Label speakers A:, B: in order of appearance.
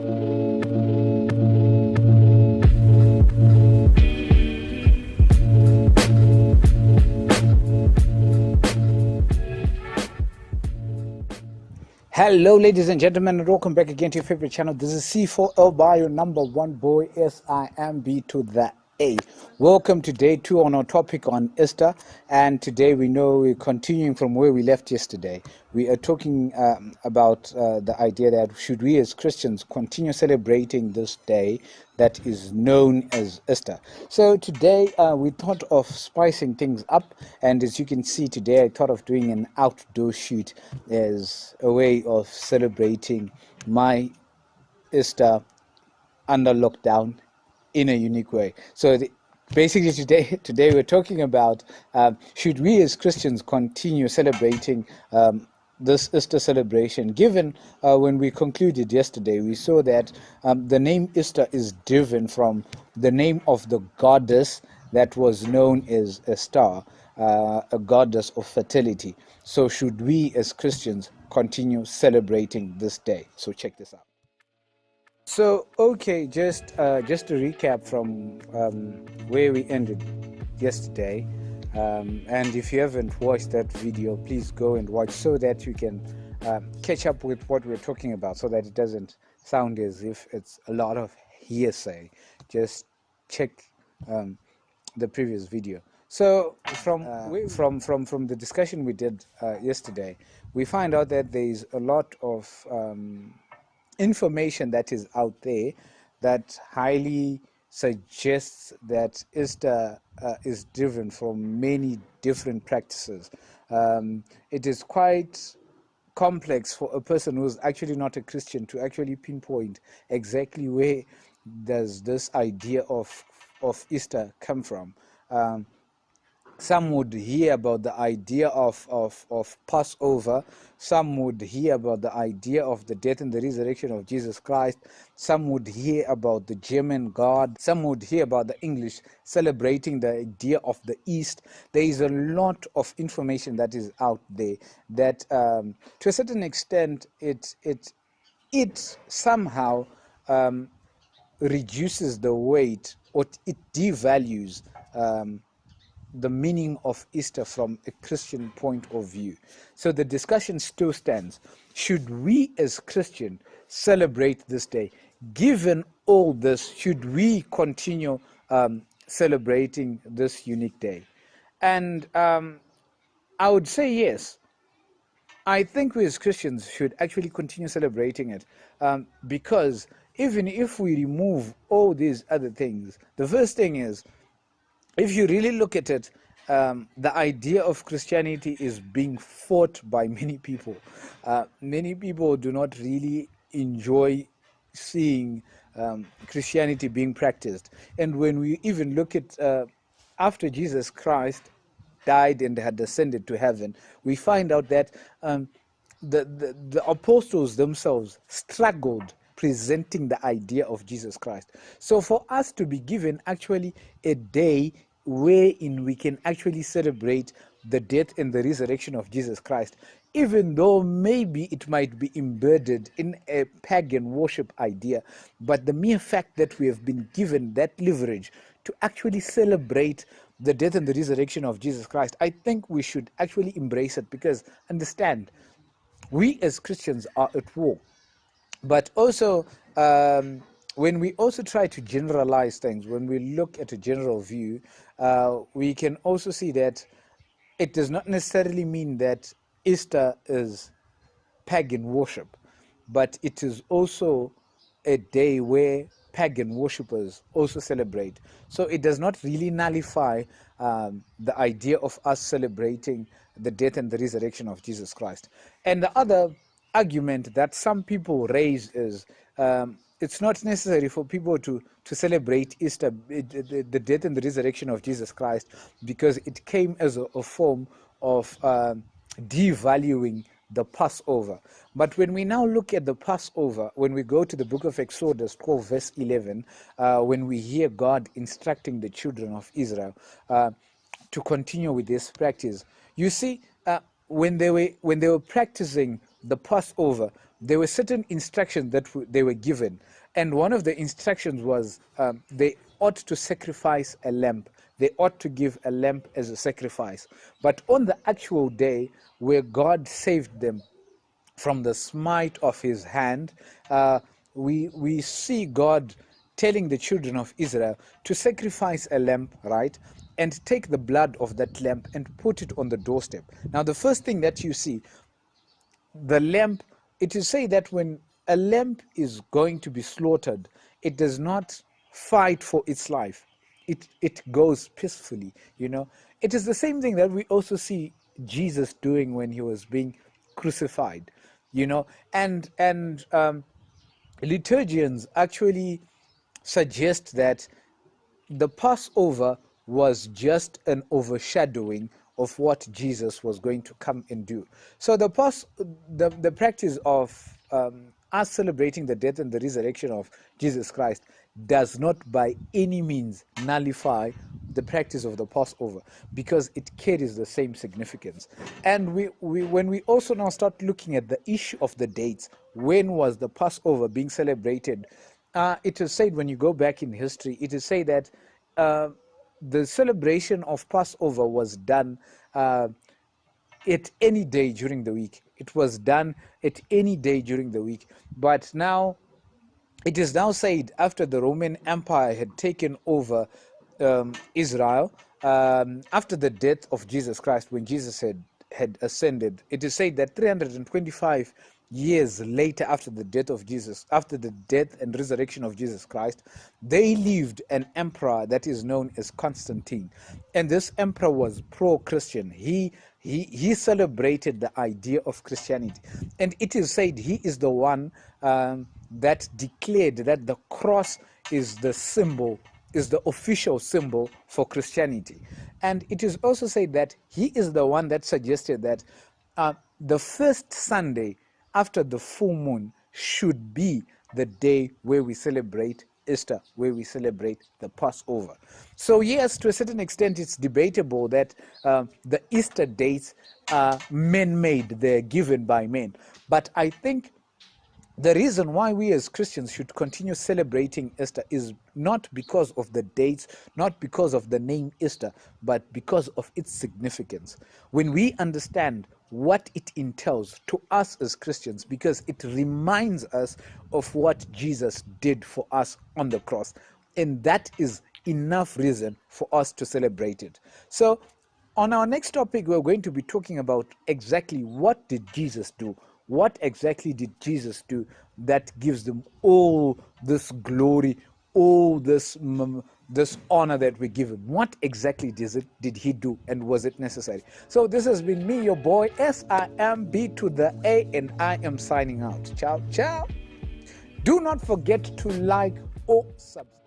A: Hello, ladies and gentlemen, and welcome back again to your favorite channel. This is C4L by your number one boy, SIMB to the A. Welcome to day 2 on our topic on Easter, and today we're continuing from where we left yesterday. We are talking about the idea that should we as Christians continue celebrating this day that is known as Easter. So today we thought of spicing things up, and as you can see today I thought of doing an outdoor shoot as a way of celebrating my Easter under lockdown in a unique way. So basically today we're talking about should we as Christians continue celebrating this Easter celebration, given when we concluded yesterday, we saw that the name Easter is driven from the name of the goddess that was known as a star, a goddess of fertility. So should we as Christians continue celebrating this day? So check this out. So, okay, just to recap from where we ended yesterday, and if you haven't watched that video, please go and watch so that you can catch up with what we're talking about, so that it doesn't sound as if it's a lot of hearsay. Just check the previous video. So from the discussion we did yesterday, we find out that there is a lot of information that is out there that highly suggests that Easter is driven from many different practices. It is quite complex for a person who's actually not a Christian to actually pinpoint exactly where does this idea of Easter come from. Some would hear about the idea of Passover. Some would hear about the idea of the death and the resurrection of Jesus Christ. Some would hear about the German God. Some would hear about the English celebrating the idea of the East. There is a lot of information that is out there that, to a certain extent, it somehow reduces the weight, or it devalues the meaning of Easter from a Christian point of view. So the discussion still stands. Should we as Christians celebrate this day? Given all this, should we continue celebrating this unique day? And I would say yes. I think we as Christians should actually continue celebrating it, because even if we remove all these other things, the first thing is, if you really look at it, the idea of Christianity is being fought by many people. Many people do not really enjoy seeing Christianity being practiced. And when we even look at after Jesus Christ died and had ascended to heaven, we find out that the apostles themselves struggled presenting the idea of Jesus Christ. So for us to be given actually a day wherein we can actually celebrate the death and the resurrection of Jesus Christ, even though maybe it might be embedded in a pagan worship idea, but the mere fact that we have been given that leverage to actually celebrate the death and the resurrection of Jesus Christ, I think we should actually embrace it, because understand, we as Christians are at war. But also, when we also try to generalize things, when we look at a general view, we can also see that it does not necessarily mean that Easter is pagan worship, but it is also a day where pagan worshippers also celebrate. So it does not really nullify the idea of us celebrating the death and the resurrection of Jesus Christ. And the other argument that some people raise is it's not necessary for people to celebrate Easter, the death and the resurrection of Jesus Christ, because it came as a form of devaluing the Passover. But when we now look at the Passover, when we go to the book of Exodus 12 verse 11, when we hear God instructing the children of Israel to continue with this practice, you see, when they were practicing the Passover, there were certain instructions that they were given, and one of the instructions was they ought to sacrifice a lamb. They ought to give a lamb as a sacrifice. But on the actual day where God saved them from the smite of his hand, we see God telling the children of Israel to sacrifice a lamb, right? And take the blood of that lamb and put it on the doorstep. Now, the first thing that you see, the lamb, it is said that when a lamb is going to be slaughtered, it does not fight for its life. It goes peacefully, you know. It is the same thing that we also see Jesus doing when he was being crucified, you know. And liturgians actually suggest that the Passover was just an overshadowing of what Jesus was going to come and do. So the practice of us celebrating the death and the resurrection of Jesus Christ does not by any means nullify the practice of the Passover, because it carries the same significance. And when we also now start looking at the issue of the dates, when was the Passover being celebrated? It is said, when you go back in history, it is said that the celebration of Passover was done at any day during the week. It was done at any day during the week. But now, it is now said, after the Roman Empire had taken over Israel, after the death of Jesus Christ, when Jesus had ascended, it is said that 325 years later, after the death of Jesus, after the death and resurrection of Jesus Christ, they lived an emperor that is known as Constantine. And this emperor was pro-Christian. He celebrated the idea of Christianity. And it is said he is the one that declared that the cross is the symbol, is the official symbol for Christianity. And it is also said that he is the one that suggested that the first Sunday after the full moon should be the day where we celebrate Easter, where we celebrate the Passover. So yes, to a certain extent, it's debatable that the Easter dates are man-made, they're given by men. But I think the reason why we as Christians should continue celebrating Easter is not because of the dates, not because of the name Easter, but because of its significance. When we understand what it entails to us as Christians, because it reminds us of what Jesus did for us on the cross, and that is enough reason for us to celebrate it. So on our next topic, we're going to be talking about exactly what did Jesus do. What exactly did Jesus do that gives them all this glory, all this honor that we give him? What exactly did he do, and was it necessary? So this has been me, your boy, SIMB to the A, and I am signing out. Ciao, ciao. Do not forget to like or subscribe.